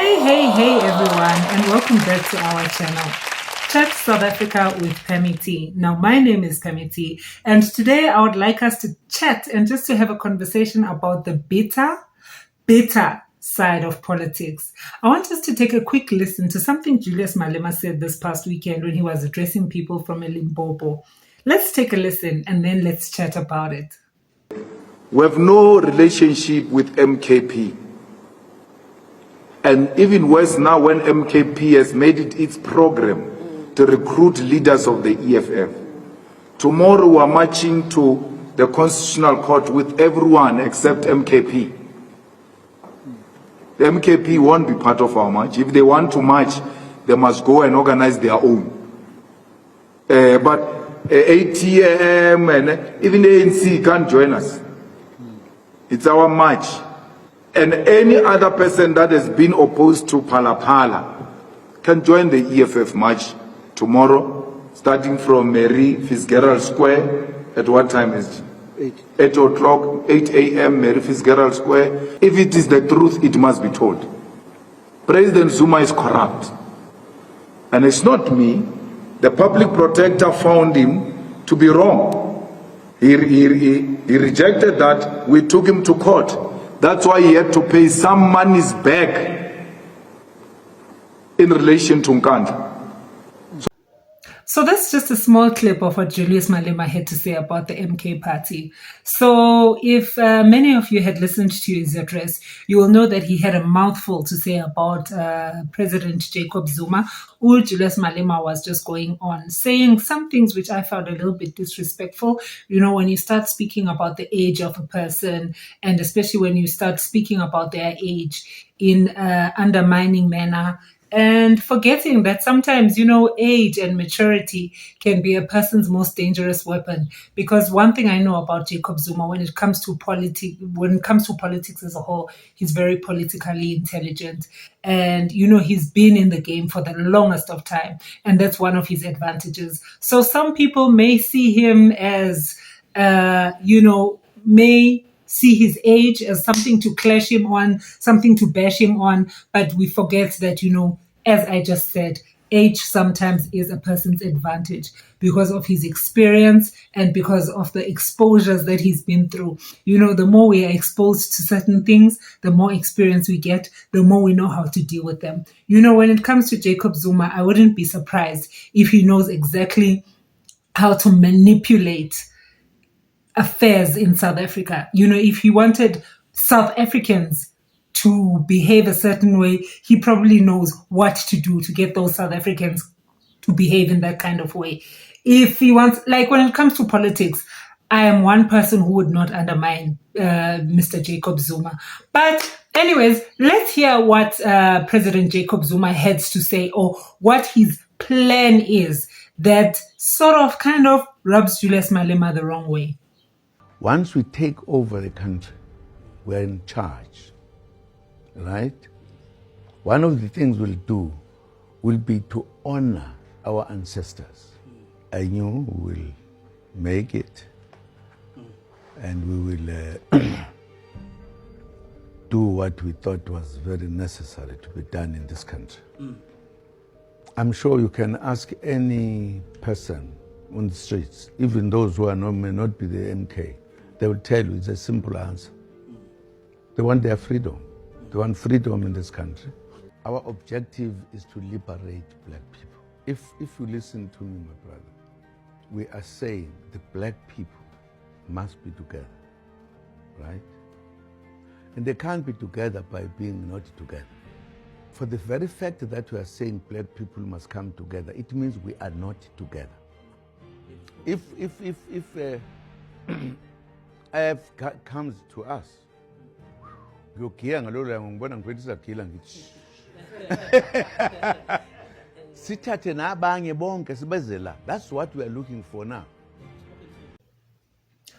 Hey everyone, and welcome back to our channel, Chat South Africa with Pammy T. Now, my name is Pammy T, and today I would like us to chat and just to have a conversation about the bitter side of politics. I want us to take a quick listen to something Julius Malema said this past weekend when he was addressing people from Limpopo. Let's take a listen and then let's chat about it. We have no relationship with MKP. And even worse now, when MKP has made it its program to recruit leaders of the EFF. Tomorrow we are marching to the Constitutional Court with everyone except MKP. The MKP won't be part of our march. If they want to march, they must go and organize their own. But ATM and even ANC can't join us. It's our march. And any other person that has been opposed to Phala can join the EFF march tomorrow, starting from Mary Fitzgerald Square. At what time is it? 8 o'clock, 8 a.m., Mary Fitzgerald Square. If it is the truth, it must be told. President Zuma is corrupt. And it's not me. The public protector found him to be wrong. He rejected that. We took him to court. That's why he had to pay some monies back in relation to Nkandla. So that's just a small clip of what Julius Malema had to say about the MK party. So if many of you had listened to his address, you will know that he had a mouthful to say about President Jacob Zuma, who Julius Malema was just going on, saying some things which I found a little bit disrespectful. You know, when you start speaking about the age of a person, and especially when you start speaking about their age in undermining manner, and forgetting that sometimes, you know, age and maturity can be a person's most dangerous weapon. Because one thing I know about Jacob Zuma, when it comes to politics as a whole, he's very politically intelligent. And, you know, he's been in the game for the longest of time. And that's one of his advantages. So some people may see him as, may see his age as something to clash him on, something to bash him on, but we forget that, you know, as I just said, age sometimes is a person's advantage because of his experience and because of the exposures that he's been through. You know, the more we are exposed to certain things, the more experience we get, the more we know how to deal with them. You know, when it comes to Jacob Zuma, I wouldn't be surprised if he knows exactly how to manipulate affairs in South Africa. You know, if he wanted South Africans to behave a certain way, he probably knows what to do to get those South Africans to behave in that kind of way. If he wants, like when it comes to politics, I am one person who would not undermine Mr. Jacob Zuma. But anyways, let's hear what President Jacob Zuma has to say, or what his plan is that sort of kind of rubs Julius Malema the wrong way. Once we take over the country, we're in charge, right? One of the things we'll do will be to honor our ancestors. I knew we will make it, and we will do what we thought was very necessary to be done in this country. I'm sure you can ask any person on the streets, even those who may not be the MK, they will tell you it's a simple answer. They want their freedom. They want freedom in this country. Our objective is to liberate black people. If you listen to me, my brother, we are saying the black people must be together, right? And they can't be together by being not together. For the very fact that we are saying black people must come together, it means we are not together. If IF comes to us, that's what we are looking for now.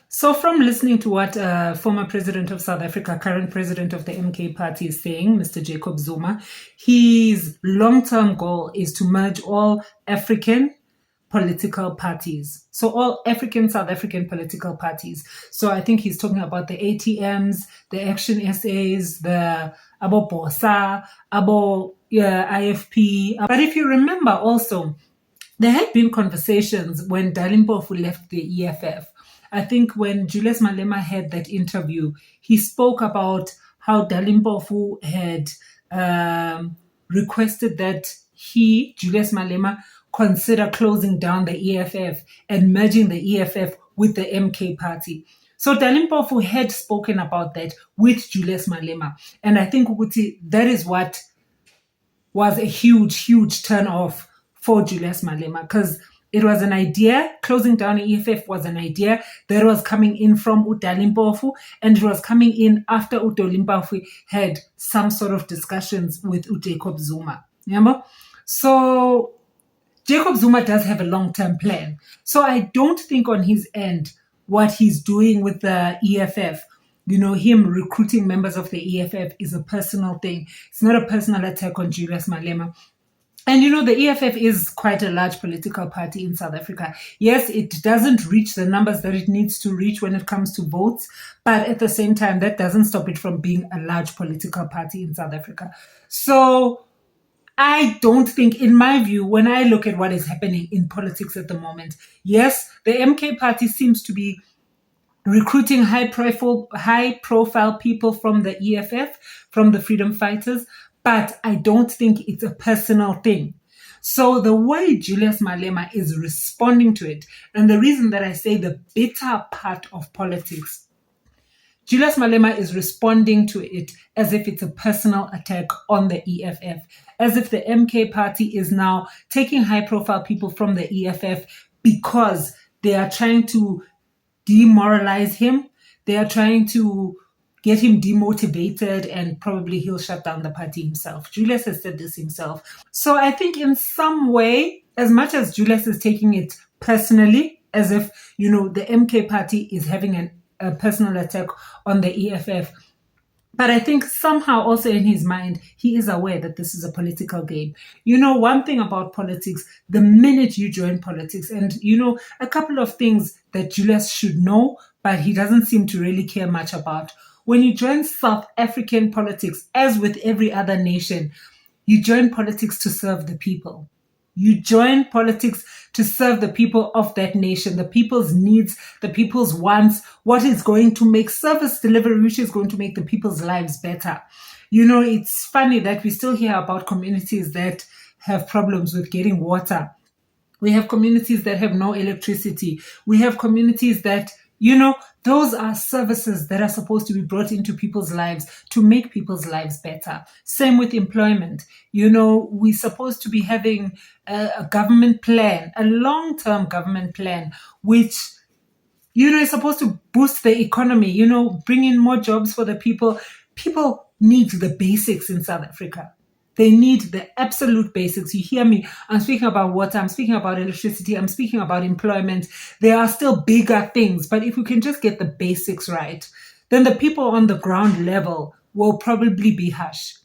So from listening to what former president of South Africa, current president of the MK party is saying, Mr. Jacob Zuma, his long-term goal is to merge all African political parties. So all South African political parties. So I think he's talking about the ATMs, the Action SAs, the Abo Bosa, Abo IFP. But if you remember also, there had been conversations when Dalimpofu left the EFF. I think when Julius Malema had that interview, he spoke about how Dalimpofu had requested that he, Julius Malema, consider closing down the EFF and merging the EFF with the MK party. So Dalimpofu had spoken about that with Julius Malema. And I think that is what was a huge, huge turn off for Julius Malema, because it was an idea. Closing down the EFF was an idea that was coming in from Dalimpofu, and it was coming in after Dalimpofu had some sort of discussions with Jacob Zuma. Remember? So Jacob Zuma does have a long-term plan. So I don't think on his end what he's doing with the EFF, him recruiting members of the EFF is a personal thing. It's not a personal attack on Julius Malema. And the EFF is quite a large political party in South Africa. Yes, it doesn't reach the numbers that it needs to reach when it comes to votes, but at the same time, that doesn't stop it from being a large political party in South Africa. So I don't think, in my view, when I look at what is happening in politics at the moment, yes, the MK party seems to be recruiting high-profile people from the EFF, from the freedom fighters, but I don't think it's a personal thing. So the way Julius Malema is responding to it, and the reason that I say the bitter part of politics, Julius Malema is responding to it as if it's a personal attack on the EFF, as if the MK party is now taking high-profile people from the EFF because they are trying to demoralize him. They are trying to get him demotivated, and probably he'll shut down the party himself. Julius has said this himself. So I think in some way, as much as Julius is taking it personally, as if, the MK party is having a personal attack on the EFF, but I think somehow also in his mind, he is aware that this is a political game. One thing about politics, the minute you join politics, and a couple of things that Julius should know, but he doesn't seem to really care much about. When you join South African politics, as with every other nation, you join politics to serve the people. You join politics to serve the people of that nation, the people's needs, the people's wants, what is going to make service delivery, which is going to make the people's lives better. It's funny that we still hear about communities that have problems with getting water. We have communities that have no electricity. We have communities that, those are services that are supposed to be brought into people's lives to make people's lives better. Same with employment. We're supposed to be having a government plan, a long-term government plan, which, is supposed to boost the economy, bring in more jobs for the people. People need the basics in South Africa. They need the absolute basics. You hear me? I'm speaking about water. I'm speaking about electricity. I'm speaking about employment. There are still bigger things. But if we can just get the basics right, then the people on the ground level will probably be hush.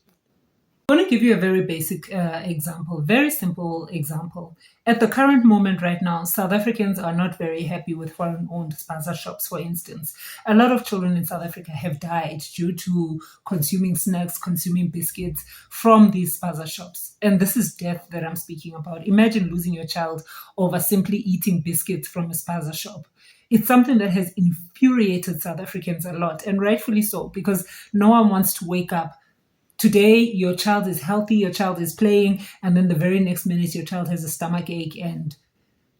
I'm going to give you a very basic example, very simple example. At the current moment right now, South Africans are not very happy with foreign-owned spaza shops, for instance. A lot of children in South Africa have died due to consuming snacks, consuming biscuits from these spaza shops. And this is death that I'm speaking about. Imagine losing your child over simply eating biscuits from a spaza shop. It's something that has infuriated South Africans a lot, and rightfully so, because no one wants to wake up. Today, your child is healthy, your child is playing, and then the very next minute, your child has a stomach ache and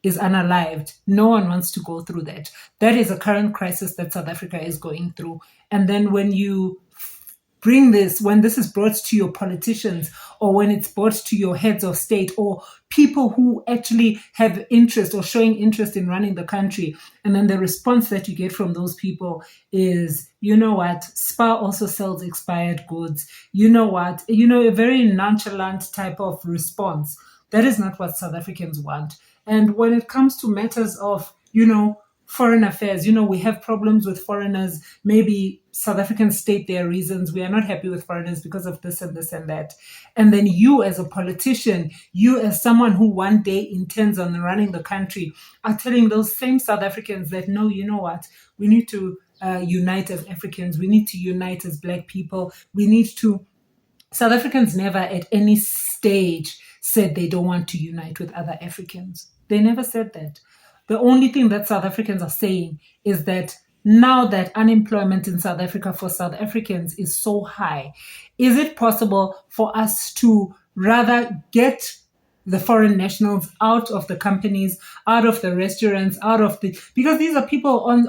is unalived. No one wants to go through that. That is a current crisis that South Africa is going through. And then when you bring this, when this is brought to your politicians, or when it's brought to your heads of state, or people who actually have interest or showing interest in running the country, and then the response that you get from those people is, you know what, SPAR also sells expired goods. You know what, a very nonchalant type of response. That is not what South Africans want. And when it comes to matters of, foreign affairs. We have problems with foreigners. Maybe South Africans state their reasons. We are not happy with foreigners because of this and this and that. And then you as a politician, you as someone who one day intends on running the country, are telling those same South Africans that, no, you know what? We need to unite as Africans. We need to unite as Black people. We need to. South Africans never at any stage said they don't want to unite with other Africans. They never said that. The only thing that South Africans are saying is that now that unemployment in South Africa for South Africans is so high, is it possible for us to rather get the foreign nationals out of the companies, out of the restaurants, because these are people on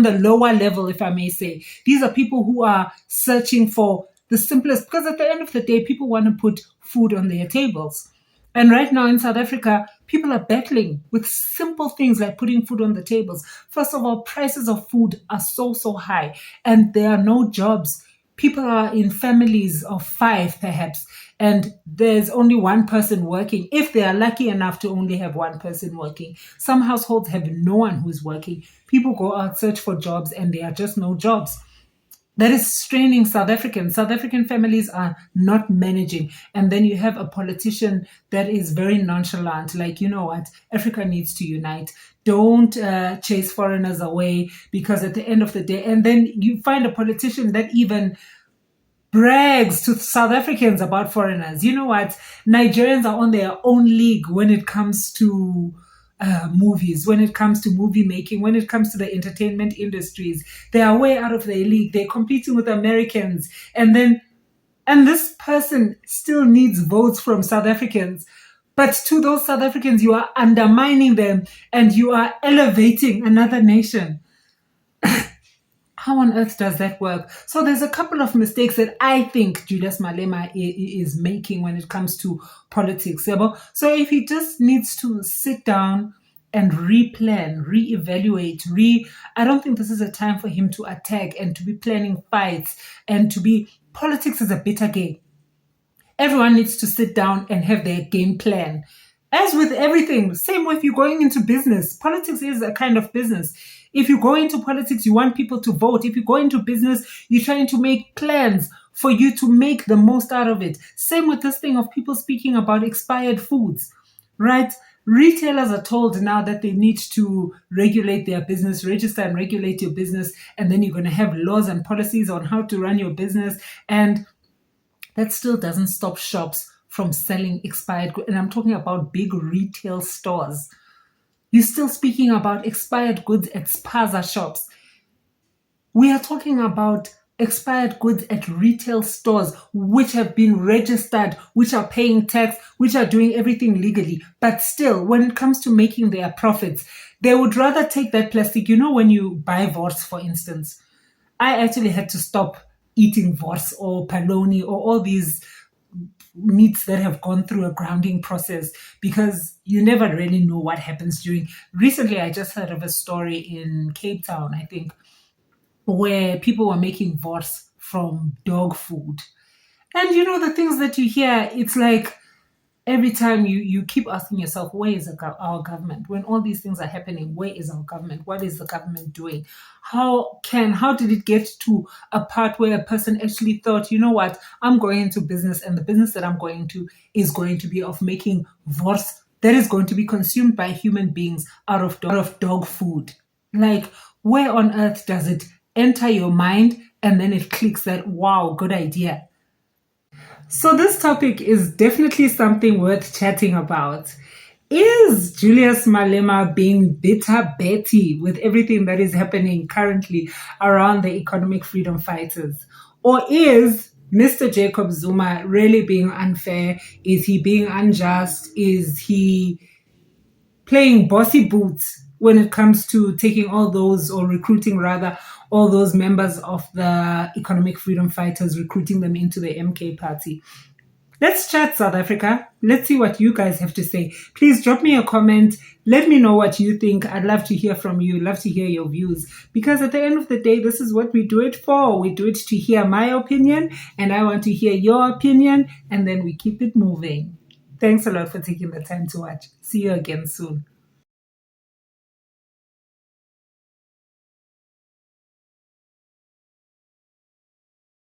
the lower level, if I may say. These are people who are searching for the simplest, because at the end of the day, people want to put food on their tables. And right now in South Africa, people are battling with simple things like putting food on the tables. First of all, prices of food are so high, and there are no jobs. People are in families of 5, perhaps, and there's only one person working, if they are lucky enough to only have one person working. Some households have no one who's working. People go out, search for jobs, and there are just no jobs. That is straining South Africans. South African families are not managing. And then you have a politician that is very nonchalant, like, you know what, Africa needs to unite. Don't chase foreigners away, because at the end of the day, and then you find a politician that even brags to South Africans about foreigners. You know what? Nigerians are on their own league when it comes to movies, when it comes to movie making, when it comes to the entertainment industries. They are way out of their league. They're competing with Americans. And this person still needs votes from South Africans. But to those South Africans, you are undermining them and you are elevating another nation. How on earth does that work? So there's a couple of mistakes that I think Julius Malema is making when it comes to politics. So if he just needs to sit down and replan, reevaluate, I don't think this is a time for him to attack and to be planning fights and politics is a bitter game. Everyone needs to sit down and have their game plan. As with everything, same with you going into business. Politics is a kind of business. If you go into politics, you want people to vote. If you go into business, you're trying to make plans for you to make the most out of it. Same with this thing of people speaking about expired foods, right? Retailers are told now that they need to regulate their business, register and regulate your business, and then you're going to have laws and policies on how to run your business. And that still doesn't stop shops from selling expired goods. And I'm talking about big retail stores. You're still speaking about expired goods at spaza shops. We are talking about expired goods at retail stores, which have been registered, which are paying tax, which are doing everything legally. But still, when it comes to making their profits, they would rather take that plastic. You know, when you buy wors, for instance, I actually had to stop eating wors or paloni or all these meats that have gone through a grounding process, because you never really know what happens during. Recently, I just heard of a story in Cape Town, I think, where people were making wors from dog food. And you know, the things that you hear, it's like every time you keep asking yourself, where is our government? When all these things are happening, where is our government? What is the government doing? How did it get to a part where a person actually thought, you know what, I'm going into business, and the business that I'm going to is going to be of making wors that is going to be consumed by human beings out of dog food. Like, where on earth does it enter your mind and then it clicks that, wow, good idea? So this topic is definitely something worth chatting about. Is Julius Malema being bitter Betty with everything that is happening currently around the economic freedom fighters? Or is Mr. Jacob Zuma really being unfair? Is he being unjust? Is he playing bossy boots when it comes to taking all those, or recruiting rather, all those members of the economic freedom fighters, recruiting them into the MK party? Let's chat, South Africa. Let's see what you guys have to say. Please drop me a comment. Let me know what you think. I'd love to hear from you. Love to hear your views. Because at the end of the day, this is what we do it for. We do it to hear my opinion, and I want to hear your opinion, and then we keep it moving. Thanks a lot for taking the time to watch. See you again soon.